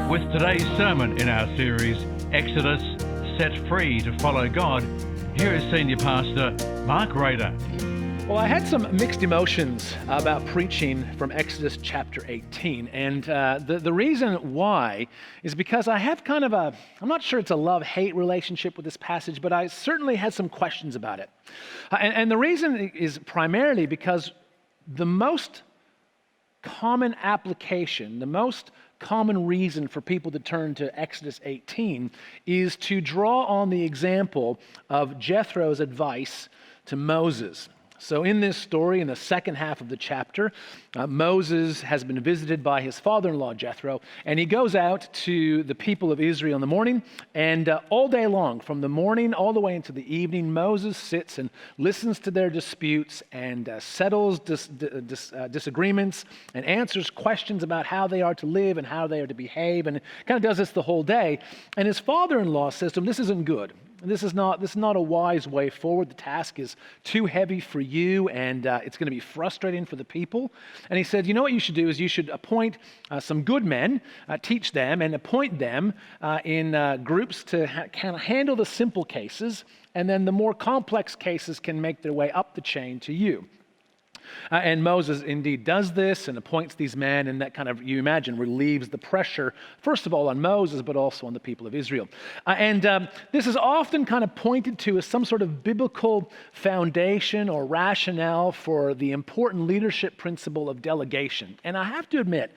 With today's sermon in our series, Exodus, Set Free to Follow God, here is Senior Pastor Mark Rader. Well, I had some mixed emotions about preaching from Exodus chapter 18, and the reason why is because I have kind of I'm not sure it's a love-hate relationship with this passage, but I certainly had some questions about it. And the reason is primarily because the most common application, the most common reason for people to turn to Exodus 18 is to draw on the example of Jethro's advice to Moses. So in this story, in the second half of the chapter, Moses has been visited by his father-in-law, Jethro, and he goes out to the people of Israel in the morning, and all day long, from the morning all the way into the evening, Moses sits and listens to their disputes and settles disagreements and answers questions about how they are to live and how they are to behave, and kind of does this the whole day. And his father-in-law says to him, "This isn't good. This is not a wise way forward. The task is too heavy for you, and it's going to be frustrating for the people." And he said, "You know what you should do is you should appoint some good men, teach them, and appoint them in groups to kind of handle the simple cases, and then the more complex cases can make their way up the chain to you." And Moses indeed does this and appoints these men, and that kind of, you imagine, relieves the pressure, first of all on Moses, but also on the people of Israel. And this is often kind of pointed to as some sort of biblical foundation or rationale for the important leadership principle of delegation. And I have to admit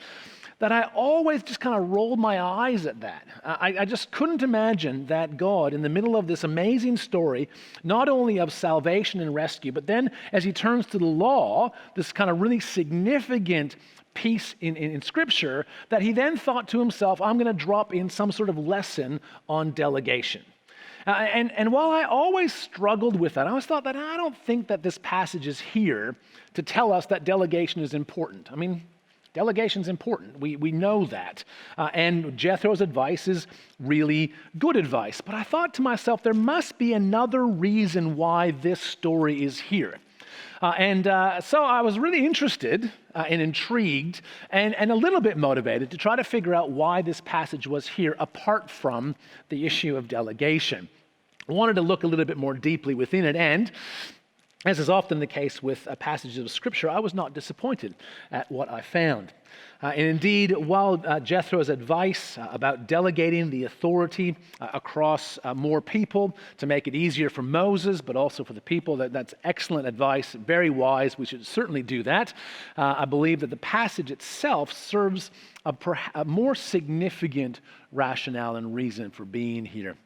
that I always just kind of rolled my eyes at that. I just couldn't imagine that God, in the middle of this amazing story, not only of salvation and rescue, but then as he turns to the law, this kind of really significant piece in Scripture, that he then thought to himself, I'm going to drop in some sort of lesson on delegation. And while I always struggled with that, I always thought that I don't think that this passage is here to tell us that delegation is important. I mean, delegation's important. We know that. And Jethro's advice is really good advice. But I thought to myself, there must be another reason why this story is here. So I was really interested and intrigued and a little bit motivated to try to figure out why this passage was here apart from the issue of delegation. I wanted to look a little bit more deeply within it, and as is often the case with passages of Scripture, I was not disappointed at what I found. And indeed, while Jethro's advice about delegating the authority across more people to make it easier for Moses, but also for the people, that's excellent advice, very wise. We should certainly do that. I believe that the passage itself serves a more significant rationale and reason for being here.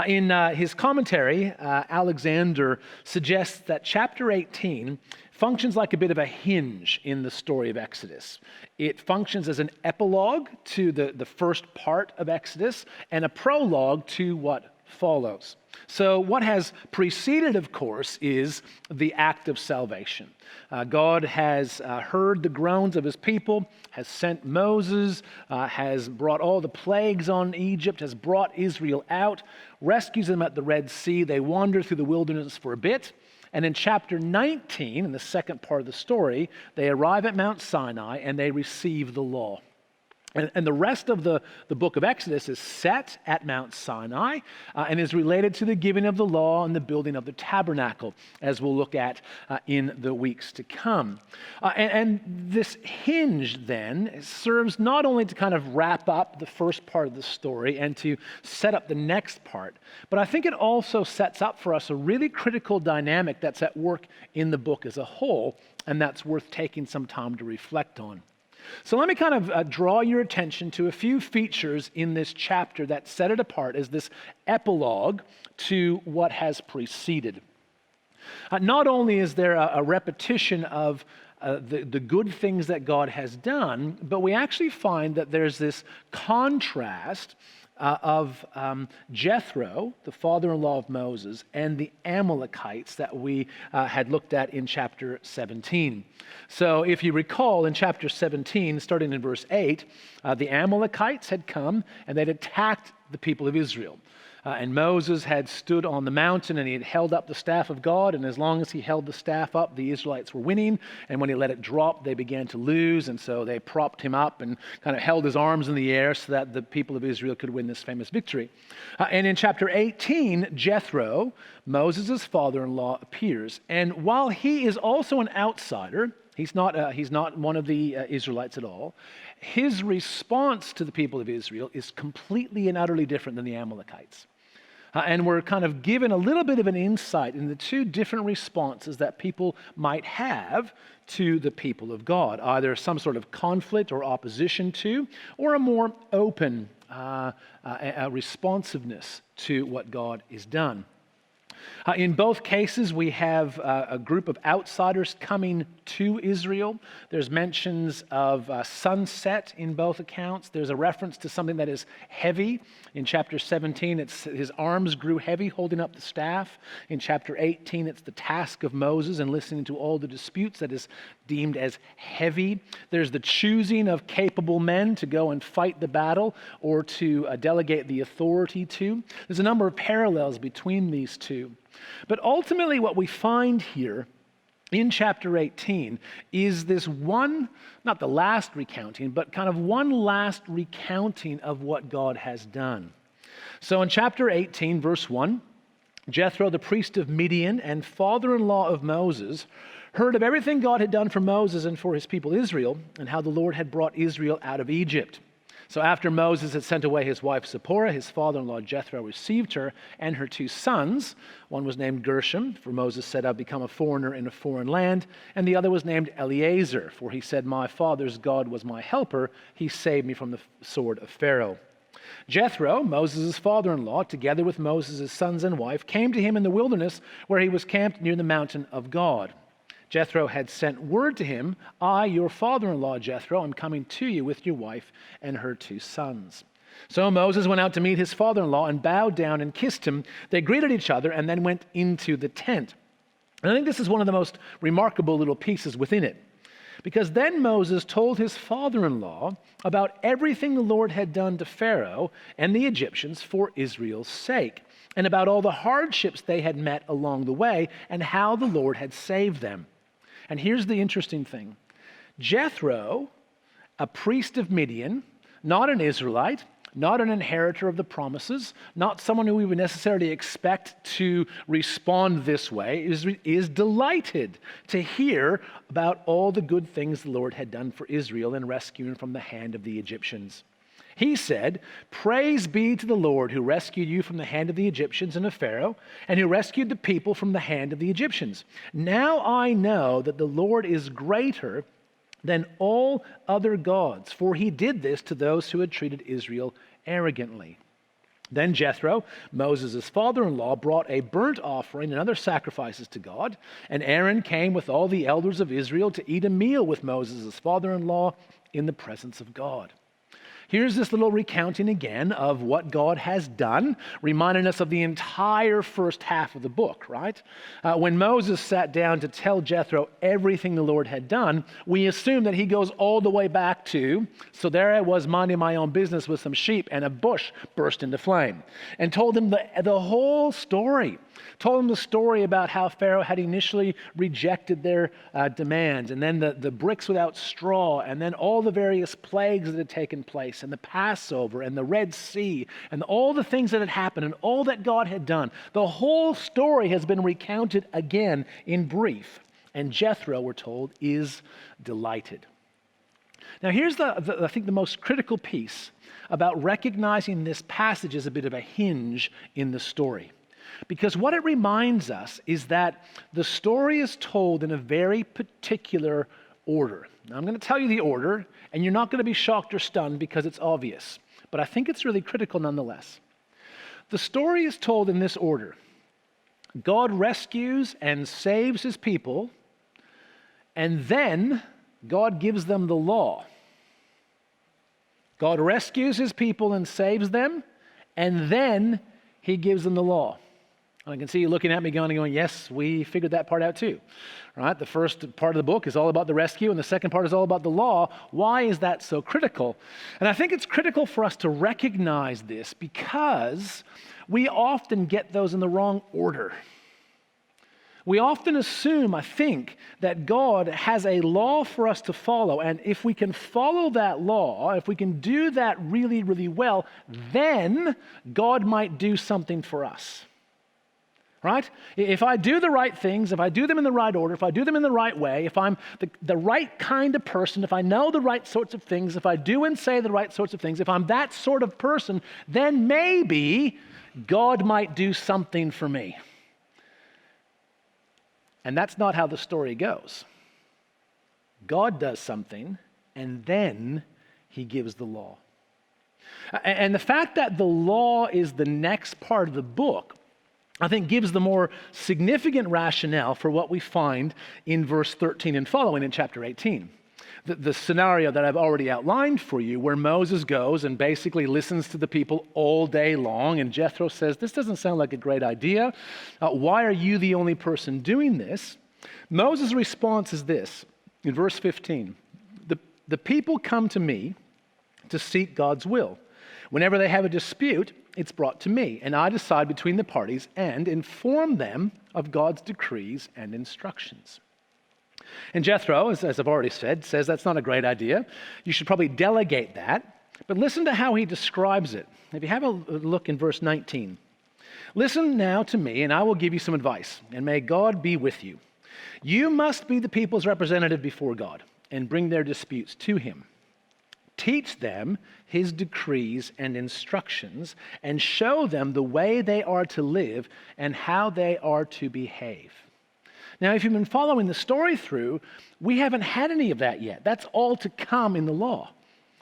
In his commentary, Alexander suggests that chapter 18 functions like a bit of a hinge in the story of Exodus. It functions as an epilogue to the first part of Exodus and a prologue to what follows. So what has preceded, of course, is the act of salvation. God has heard the groans of his people, has sent Moses, has brought all the plagues on Egypt, has brought Israel out, rescues them at the Red Sea. They wander through the wilderness for a bit. And in chapter 19, in the second part of the story, they arrive at Mount Sinai and they receive the law. And the rest of the book of Exodus is set at Mount Sinai and is related to the giving of the law and the building of the tabernacle, as we'll look at in the weeks to come. And this hinge then serves not only to kind of wrap up the first part of the story and to set up the next part, but I think it also sets up for us a really critical dynamic that's at work in the book as a whole, and that's worth taking some time to reflect on. So let me kind of draw your attention to a few features in this chapter that set it apart as this epilogue to what has preceded. Not only is there a repetition of the good things that God has done, but we actually find that there's this contrast of Jethro, the father-in-law of Moses, and the Amalekites that we had looked at in chapter 17. So if you recall, in chapter 17, starting in verse 8, the Amalekites had come and they'd attacked the people of Israel. And Moses had stood on the mountain and he had held up the staff of God. And as long as he held the staff up, the Israelites were winning. And when he let it drop, they began to lose. And so they propped him up and kind of held his arms in the air so that the people of Israel could win this famous victory. And in chapter 18, Jethro, Moses' father-in-law, appears. And while he is also an outsider, he's not one of the Israelites at all, his response to the people of Israel is completely and utterly different than the Amalekites. And we're kind of given a little bit of an insight in the two different responses that people might have to the people of God, either some sort of conflict or opposition to, or a more open responsiveness to what God has done. In both cases, we have a group of outsiders coming to Israel. There's mentions of sunset in both accounts. There's a reference to something that is heavy. In chapter 17, it's his arms grew heavy holding up the staff. In chapter 18, it's the task of Moses and listening to all the disputes that is deemed as heavy. There's the choosing of capable men to go and fight the battle or to delegate the authority to. There's a number of parallels between these two. But ultimately what we find here in chapter 18 is this one, not the last recounting, but kind of one last recounting of what God has done. So in chapter 18, verse 1, Jethro, the priest of Midian and father-in-law of Moses, heard of everything God had done for Moses and for his people Israel, and how the Lord had brought Israel out of Egypt. So after Moses had sent away his wife Zipporah, his father-in-law Jethro received her and her two sons. One was named Gershom, for Moses said, I've become a foreigner in a foreign land. And the other was named Eleazar, for he said, my father's God was my helper. He saved me from the sword of Pharaoh. Jethro, Moses' father-in-law, together with Moses' sons and wife, came to him in the wilderness where he was camped near the mountain of God. Jethro had sent word to him, I, your father-in-law Jethro, am coming to you with your wife and her two sons. So Moses went out to meet his father-in-law and bowed down and kissed him. They greeted each other and then went into the tent. And I think this is one of the most remarkable little pieces within it. Because then Moses told his father-in-law about everything the Lord had done to Pharaoh and the Egyptians for Israel's sake, and about all the hardships they had met along the way and how the Lord had saved them. And here's the interesting thing. Jethro, a priest of Midian, not an Israelite, not an inheritor of the promises, not someone who we would necessarily expect to respond this way, is delighted to hear about all the good things the Lord had done for Israel in rescuing from the hand of the Egyptians. He said, praise be to the Lord who rescued you from the hand of the Egyptians and of Pharaoh, and who rescued the people from the hand of the Egyptians. Now I know that the Lord is greater than all other gods, for he did this to those who had treated Israel arrogantly. Then Jethro, Moses' father-in-law, brought a burnt offering and other sacrifices to God, and Aaron came with all the elders of Israel to eat a meal with Moses' father-in-law in the presence of God. Here's this little recounting again of what God has done, reminding us of the entire first half of the book, right? When Moses sat down to tell Jethro everything the Lord had done, we assume that he goes all the way back to, so there I was minding my own business with some sheep and a bush burst into flame, and told him the whole story. Told him the story about how Pharaoh had initially rejected their demands, and then the bricks without straw, and then all the various plagues that had taken place, and the Passover, and the Red Sea, and all the things that had happened, and all that God had done. The whole story has been recounted again in brief, and Jethro, we're told, is delighted. Now here's I think the most critical piece about recognizing this passage as a bit of a hinge in the story. Because what it reminds us is that the story is told in a very particular order. Now, I'm going to tell you the order, and you're not going to be shocked or stunned because it's obvious. But I think it's really critical nonetheless. The story is told in this order. God rescues and saves his people, and then God gives them the law. God rescues his people and saves them, and then he gives them the law. And I can see you looking at me going, yes, we figured that part out too. Right? The first part of the book is all about the rescue, and the second part is all about the law. Why is that so critical? And I think it's critical for us to recognize this because we often get those in the wrong order. We often assume, I think, that God has a law for us to follow, and if we can follow that law, if we can do that really, really well, then God might do something for us. Right? If I do the right things, if I do them in the right order, if I do them in the right way, if I'm the right kind of person, if I know the right sorts of things, if I do and say the right sorts of things, if I'm that sort of person, then maybe God might do something for me. And that's not how the story goes. God does something, and then he gives the law. And the fact that the law is the next part of the book, I think, gives the more significant rationale for what we find in verse 13 and following in chapter 18. The scenario that I've already outlined for you, where Moses goes and basically listens to the people all day long, and Jethro says, this doesn't sound like a great idea. Why are you the only person doing this? Moses' response is this, in verse 15. The people come to me to seek God's will. Whenever they have a dispute, it's brought to me, and I decide between the parties and inform them of God's decrees and instructions. And Jethro, as I've already said, says that's not a great idea. You should probably delegate that. But listen to how he describes it. If you have a look in verse 19. Listen now to me, and I will give you some advice, and may God be with you. You must be the people's representative before God and bring their disputes to him. Teach them his decrees and instructions, and show them the way they are to live and how they are to behave. Now, if you've been following the story through, we haven't had any of that yet. That's all to come in the law.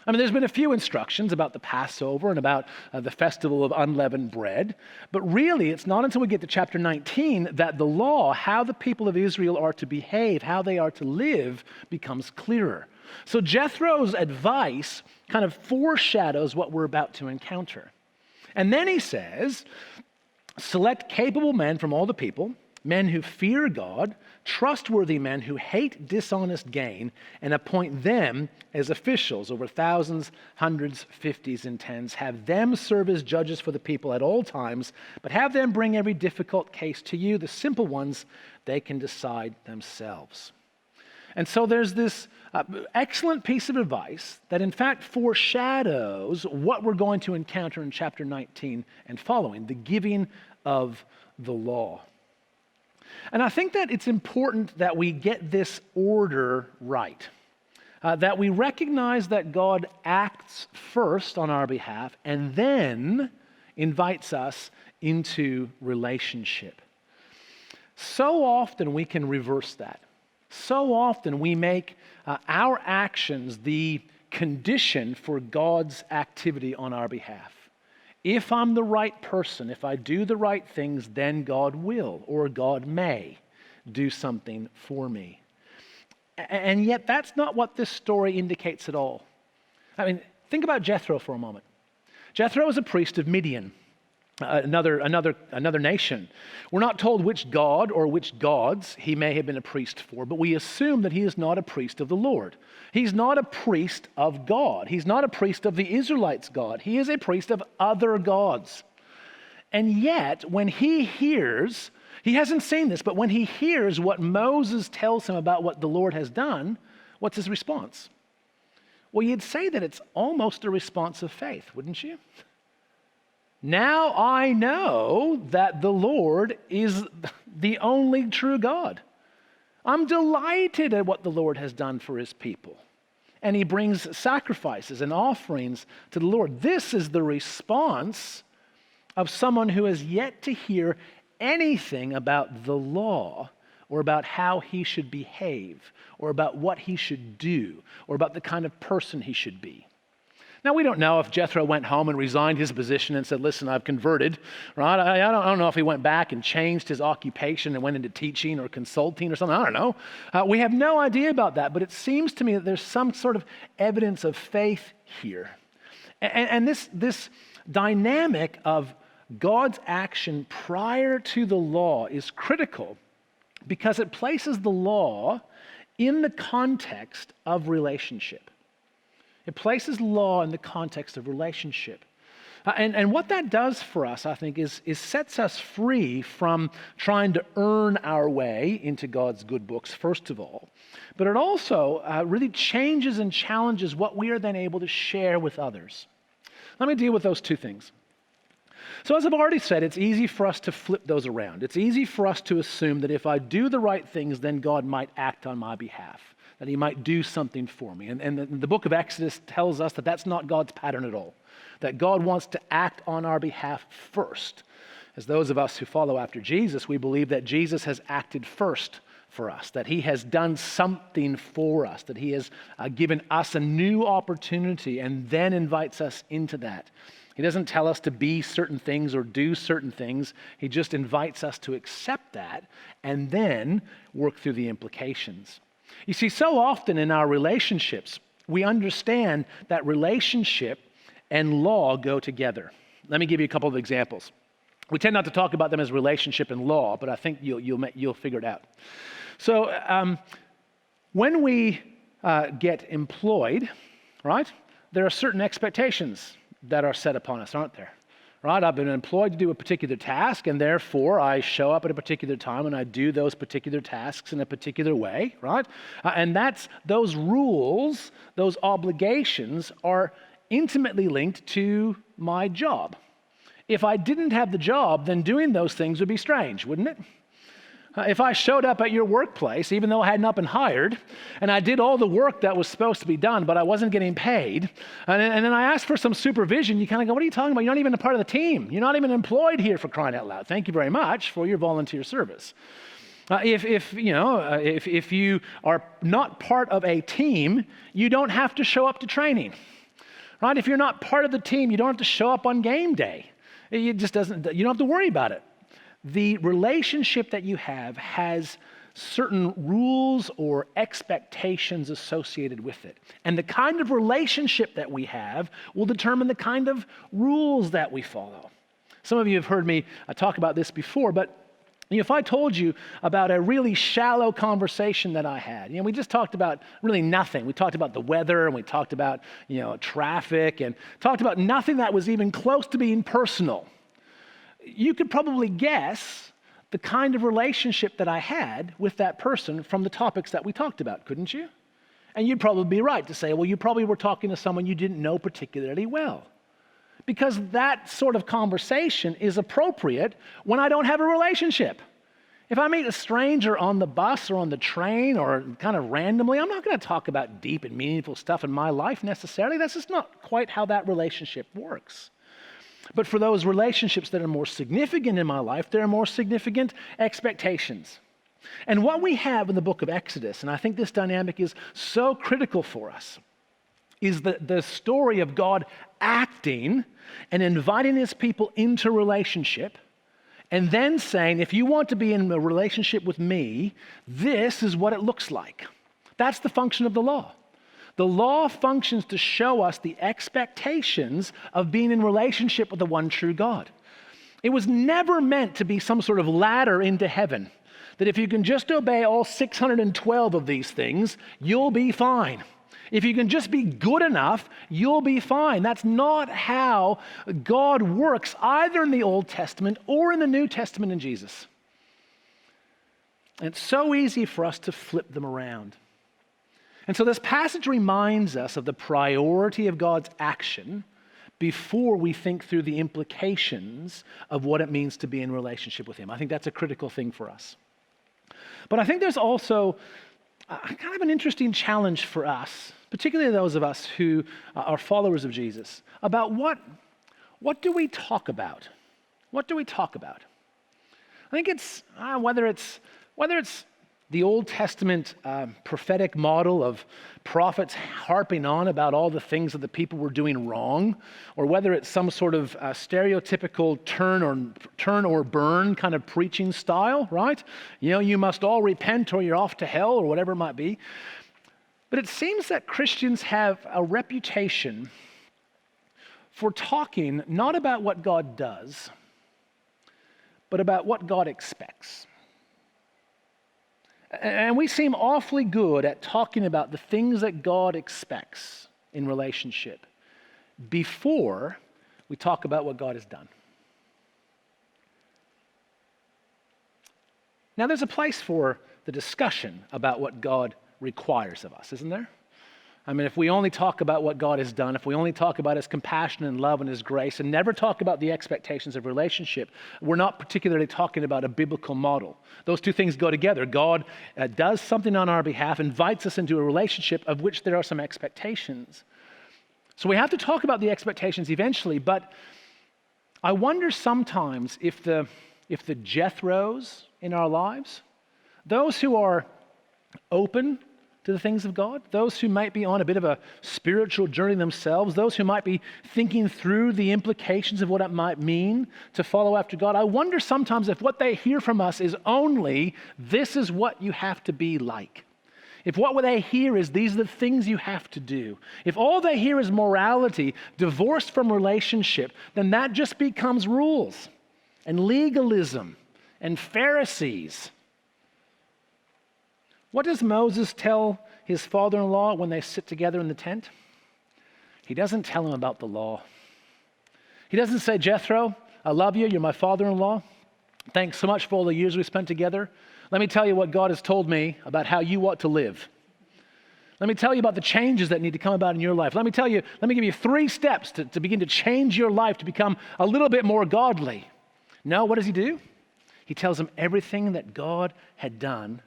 I mean, there's been a few instructions about the Passover and about the festival of unleavened bread, but really it's not until we get to chapter 19 that the law, how the people of Israel are to behave, how they are to live, becomes clearer. So Jethro's advice kind of foreshadows what we're about to encounter. And then he says, select capable men from all the people, men who fear God, trustworthy men who hate dishonest gain, and appoint them as officials over thousands, hundreds, fifties, and tens. Have them serve as judges for the people at all times, but have them bring every difficult case to you. The simple ones they can decide themselves. And so there's this excellent piece of advice that in fact foreshadows what we're going to encounter in chapter 19 and following, the giving of the law. And I think that it's important that we get this order right, that we recognize that God acts first on our behalf and then invites us into relationship. So often we can reverse that. So often we make our actions the condition for God's activity on our behalf. If I'm the right person, if I do the right things, then God will or God may do something for me. And yet that's not what this story indicates at all. I mean, think about Jethro for a moment. Jethro is a priest of Midian. Another nation. We're not told which god or which gods he may have been a priest for, but we assume that he is not a priest of the Lord. He's not a priest of God. He's not a priest of the Israelites' God. He is a priest of other gods. And yet, when he hears, he hasn't seen this, but when he hears what Moses tells him about what the Lord has done, what's his response? Well, you'd say that it's almost a response of faith, wouldn't you? Now I know that the Lord is the only true God. I'm delighted at what the Lord has done for his people. And he brings sacrifices and offerings to the Lord. This is the response of someone who has yet to hear anything about the law or about how he should behave or about what he should do or about the kind of person he should be. Now, we don't know if Jethro went home and resigned his position and said, listen, I've converted, right? I don't know if he went back and changed his occupation and went into teaching or consulting or something. I don't know. We have no idea about that, but it seems to me that there's some sort of evidence of faith here. And this dynamic of God's action prior to the law is critical because it places the law in the context of relationship. It places law in the context of relationship. And what that does for us, I think, is sets us free from trying to earn our way into God's good books, first of all. But it also really changes and challenges what we are then able to share with others. Let me deal with those two things. So as I've already said, it's easy for us to flip those around. It's easy for us to assume that if I do the right things, then God might act on my behalf, that he might do something for me. And the book of Exodus tells us that that's not God's pattern at all, that God wants to act on our behalf first. As those of us who follow after Jesus, we believe that Jesus has acted first for us, that he has done something for us, that he has given us a new opportunity and then invites us into that. He doesn't tell us to be certain things or do certain things. He just invites us to accept that and then work through the implications. You see, so often in our relationships, we understand that relationship and law go together. Let me give you a couple of examples. We tend not to talk about them as relationship and law, but I think you'll figure it out. So when we get employed, right, there are certain expectations that are set upon us, aren't there? Right? I've been employed to do a particular task, and therefore I show up at a particular time and I do those particular tasks in a particular way, right? And those rules, those obligations are intimately linked to my job. If I didn't have the job, then doing those things would be strange, wouldn't it? If I showed up at your workplace, even though I had not been hired, and I did all the work that was supposed to be done, but I wasn't getting paid, and then I asked for some supervision, you kind of go, what are you talking about? You're not even a part of the team. You're not even employed here, for crying out loud. Thank you very much for your volunteer service. If you are not part of a team, you don't have to show up to training. Right? If you're not part of the team, you don't have to show up on game day. You don't have to worry about it. The relationship that you have has certain rules or expectations associated with it. And the kind of relationship that we have will determine the kind of rules that we follow. Some of you have heard me talk about this before, but if I told you about a really shallow conversation that I had, we just talked about really nothing. We talked about the weather and we talked about, traffic and talked about nothing that was even close to being personal. You could probably guess the kind of relationship that I had with that person from the topics that we talked about, couldn't you? And you'd probably be right to say, well, you probably were talking to someone you didn't know particularly well. Because that sort of conversation is appropriate when I don't have a relationship. If I meet a stranger on the bus or on the train or kind of randomly, I'm not going to talk about deep and meaningful stuff in my life necessarily. That's just not quite how that relationship works. But for those relationships that are more significant in my life, there are more significant expectations. And what we have in the book of Exodus, and I think this dynamic is so critical for us, is the story of God acting and inviting his people into relationship and then saying, if you want to be in a relationship with me, this is what it looks like. That's the function of the law. The law functions to show us the expectations of being in relationship with the one true God. It was never meant to be some sort of ladder into heaven, that if you can just obey all 612 of these things, you'll be fine. If you can just be good enough, you'll be fine. That's not how God works, either in the Old Testament or in the New Testament in Jesus. And it's so easy for us to flip them around. And so this passage reminds us of the priority of God's action before we think through the implications of what it means to be in relationship with him. I think that's a critical thing for us. But I think there's also kind of an interesting challenge for us, particularly those of us who are followers of Jesus, about what do we talk about? What do we talk about? I think it's whether it's the Old Testament prophetic model of prophets harping on about all the things that the people were doing wrong, or whether it's some sort of stereotypical turn or burn kind of preaching style, right? You must all repent or you're off to hell or whatever it might be. But it seems that Christians have a reputation for talking not about what God does, but about what God expects. And we seem awfully good at talking about the things that God expects in relationship before we talk about what God has done. Now, there's a place for the discussion about what God requires of us, isn't there? I mean, if we only talk about what God has done, if we only talk about His compassion and love and His grace and never talk about the expectations of relationship, we're not particularly talking about a biblical model. Those two things go together. God does something on our behalf, invites us into a relationship of which there are some expectations. So we have to talk about the expectations eventually, but I wonder sometimes if the Jethros in our lives, those who are open to the things of God, those who might be on a bit of a spiritual journey themselves, those who might be thinking through the implications of what it might mean to follow after God, I wonder sometimes if what they hear from us is only, this is what you have to be like. If what they hear is these are the things you have to do, if all they hear is morality divorced from relationship, then that just becomes rules and legalism and Pharisees. What does Moses tell his father-in-law when they sit together in the tent? He doesn't tell him about the law. He doesn't say, Jethro, I love you, you're my father-in-law. Thanks so much for all the years we spent together. Let me tell you what God has told me about how you ought to live. Let me tell you about the changes that need to come about in your life. Let me give you 3 steps to begin to change your life to become a little bit more godly. No, what does he do? He tells them everything that God had done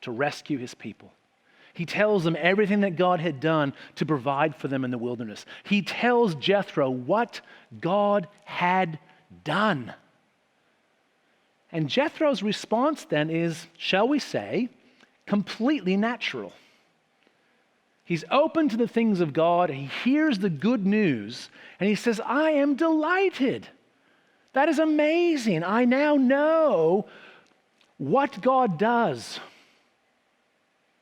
to rescue his people. He tells them everything that God had done to provide for them in the wilderness. He tells Jethro what God had done. And Jethro's response then is, shall we say, completely natural. He's open to the things of God, he hears the good news, and he says, I am delighted. That is amazing. I now know what God does.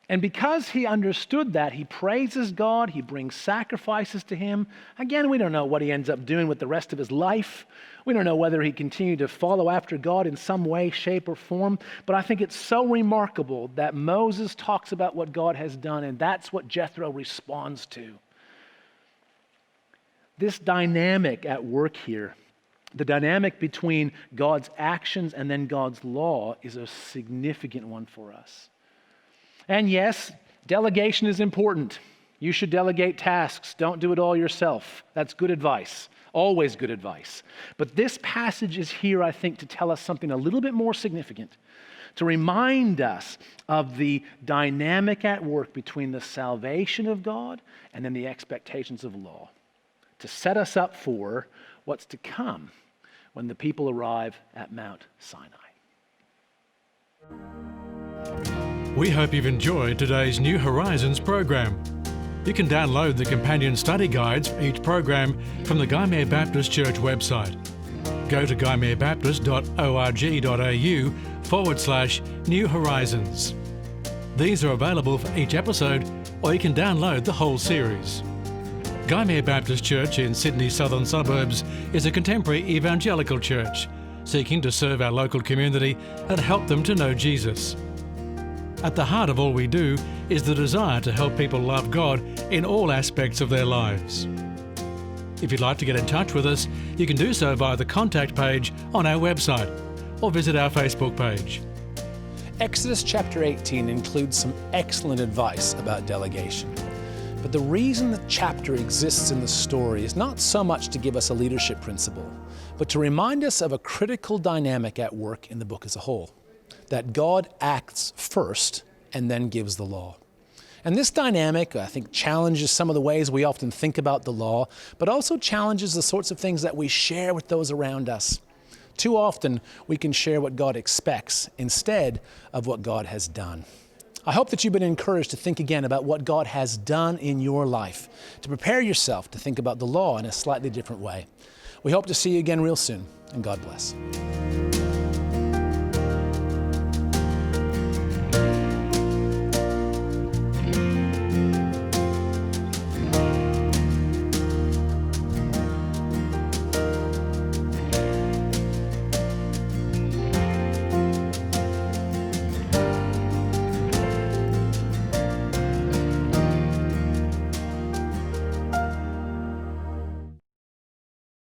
And because he understood that, he praises God, he brings sacrifices to him. Again, we don't know what he ends up doing with the rest of his life. We don't know whether he continued to follow after God in some way, shape, or form. But I think it's so remarkable that Moses talks about what God has done, and that's what Jethro responds to. This dynamic at work here, the dynamic between God's actions and then God's law, is a significant one for us. And yes, delegation is important. You should delegate tasks. Don't do it all yourself. That's good advice. Always good advice. But this passage is here, I think, to tell us something a little bit more significant, to remind us of the dynamic at work between the salvation of God and then the expectations of law, to set us up for what's to come when the people arrive at Mount Sinai. We hope you've enjoyed today's New Horizons program. You can download the companion study guides for each program from the Guymer Baptist Church website. Go to guymerbaptist.org.au/New Horizons. These are available for each episode, or you can download the whole series. Guymer Baptist Church in Sydney's southern suburbs is a contemporary evangelical church seeking to serve our local community and help them to know Jesus. At the heart of all we do is the desire to help people love God in all aspects of their lives. If you'd like to get in touch with us, you can do so via the contact page on our website or visit our Facebook page. Exodus chapter 18 includes some excellent advice about delegation. But the reason the chapter exists in the story is not so much to give us a leadership principle, but to remind us of a critical dynamic at work in the book as a whole. That God acts first and then gives the law. And this dynamic, I think, challenges some of the ways we often think about the law, but also challenges the sorts of things that we share with those around us. Too often, we can share what God expects instead of what God has done. I hope that you've been encouraged to think again about what God has done in your life, to prepare yourself to think about the law in a slightly different way. We hope to see you again real soon, and God bless.